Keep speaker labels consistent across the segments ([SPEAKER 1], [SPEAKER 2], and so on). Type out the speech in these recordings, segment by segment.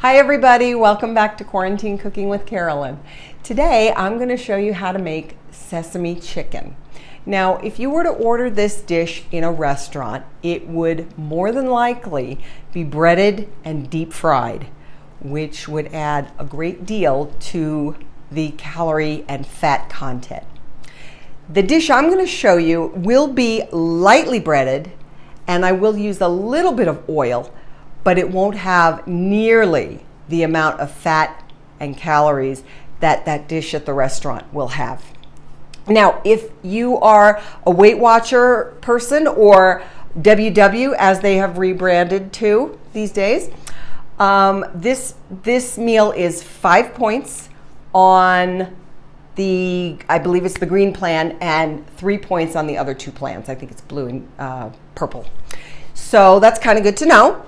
[SPEAKER 1] Hi everybody, welcome back to Quarantine Cooking with Carolyn. Today I'm going to show you how to make sesame chicken. Now if you were to order this dish in a restaurant, it would more than likely be breaded and deep fried, which would add a great deal to the calorie and fat content. The dish I'm going to show you will be lightly breaded, and I will use a little bit of oil, but it won't have nearly the amount of fat and calories that that dish at the restaurant will have. Now, if you are a Weight Watcher person, or WW as they have rebranded to these days, this meal is 5 points on the, I believe it's the green plan, and 3 points on the other two plans. I think it's blue and purple. So that's kind of good to know.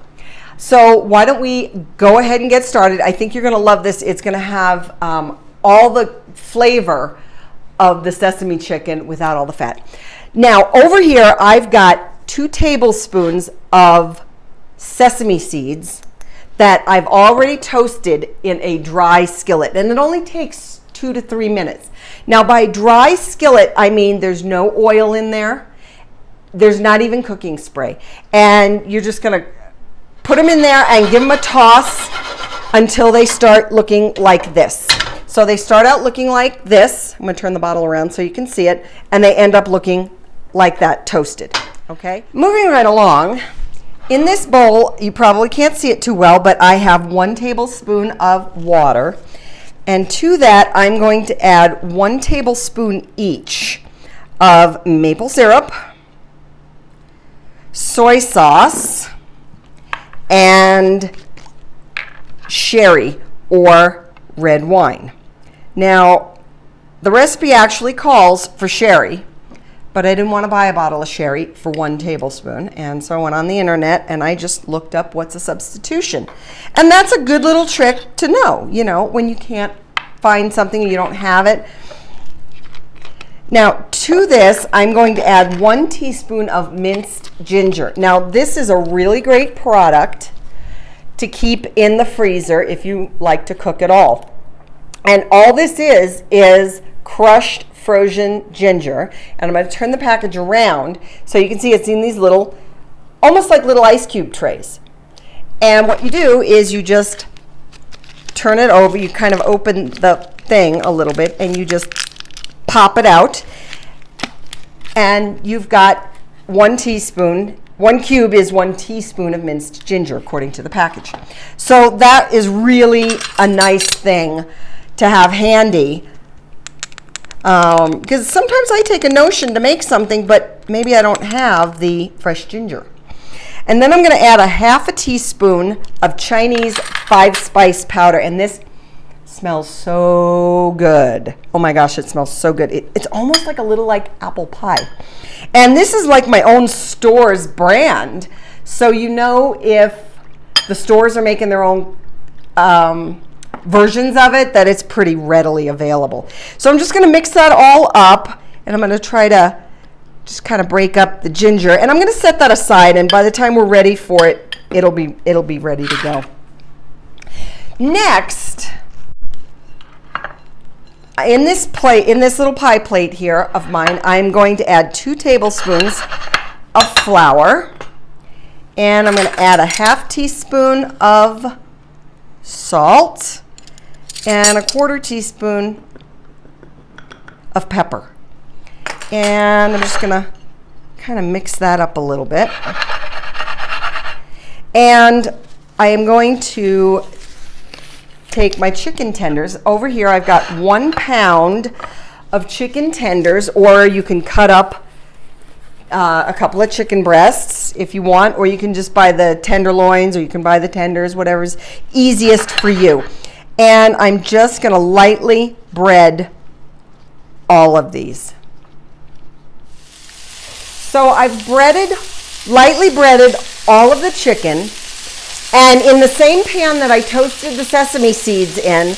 [SPEAKER 1] So why don't we go ahead and get started. I think you're going to love this. It's going to have all the flavor of the sesame chicken without all the fat. Now over here I've got 2 tablespoons of sesame seeds that I've already toasted in a dry skillet, and it only takes 2 to 3 minutes. Now by dry skillet I mean there's no oil in there, there's not even cooking spray, and you're just going to put them in there and give them a toss until they start looking like this. So they start out looking like this. I'm going to turn the bottle around so you can see it, and they end up looking like that, toasted. Okay, moving right along. In this bowl, you probably can't see it too well, but I have 1 tablespoon of water, and to that I'm going to add 1 tablespoon each of maple syrup, soy sauce, and sherry or red wine. Now the recipe actually calls for sherry, but I didn't want to buy a bottle of sherry for 1 tablespoon, and so I went on the internet and I just looked up what's a substitution. And that's a good little trick to know, you know, when you can't find something and you don't have it. Now to this I'm going to add 1 teaspoon of minced ginger. Now this is a really great product to keep in the freezer if you like to cook at all. And all this is crushed frozen ginger. And I'm going to turn the package around so you can see it's in these little, almost like little ice cube trays. And what you do is you just turn it over, you kind of open the thing a little bit and you just pop it out, and you've got 1 teaspoon, 1 cube is 1 teaspoon of minced ginger according to the package. So that is really a nice thing to have handy, because sometimes I take a notion to make something but maybe I don't have the fresh ginger. And then I'm going to add a 1/2 teaspoon of Chinese 5-spice powder, and this smells so good. Oh my gosh, it smells so good. It's almost like a little like apple pie. And this is like my own store's brand. So you know if the stores are making their own versions of it, that it's pretty readily available. So I'm just going to mix that all up, and I'm going to try to just kind of break up the ginger, and I'm going to set that aside, and by the time we're ready for it, it'll be ready to go. Next, in this little pie plate here of mine, I'm going to add 2 tablespoons of flour, and I'm going to add a 1/2 teaspoon of salt and a 1/4 teaspoon of pepper. And I'm just going to kind of mix that up a little bit. And I am going to take my chicken tenders. Over here I've got 1 pound of chicken tenders, or you can cut up a couple of chicken breasts if you want, or you can just buy the tenderloins, or you can buy the tenders, whatever's easiest for you. And I'm just going to lightly bread all of these. So I've lightly breaded all of the chicken. And in the same pan that I toasted the sesame seeds in,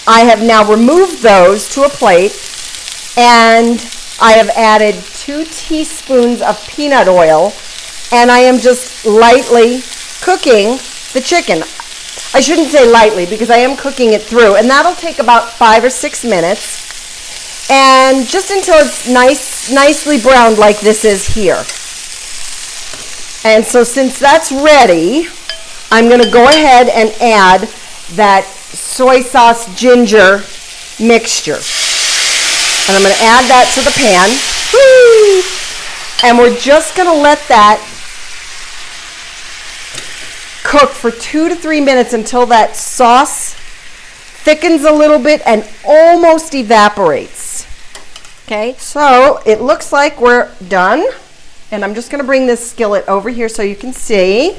[SPEAKER 1] I have now removed those to a plate, and I have added 2 teaspoons of peanut oil, and I am just lightly cooking the chicken. I shouldn't say lightly because I am cooking it through, and that'll take about 5 or 6 minutes, and just until it's nicely browned like this is here. And so since that's ready, I'm going to go ahead and add that soy sauce ginger mixture. And I'm going to add that to the pan. Woo! And we're just going to let that cook for 2 to 3 minutes until that sauce thickens a little bit and almost evaporates. Okay, so it looks like we're done. And I'm just going to bring this skillet over here so you can see.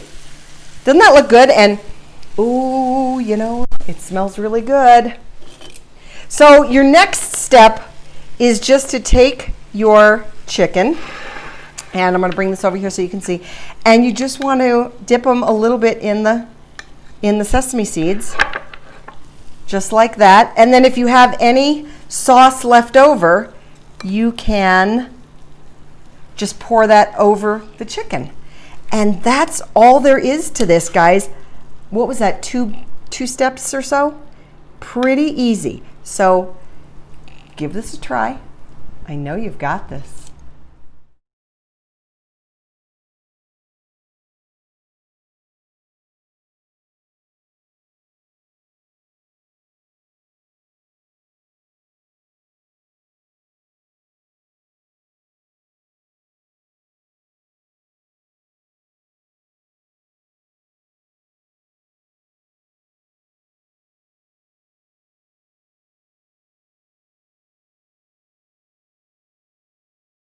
[SPEAKER 1] Doesn't that look good? And ooh, you know, it smells really good. So your next step is just to take your chicken, and I'm going to bring this over here so you can see, and you just want to dip them a little bit in the sesame seeds, just like that. And then if you have any sauce left over, you can just pour that over the chicken. And that's all there is to this, guys. What was that, two steps or so? Pretty easy. So give this a try. I know you've got this.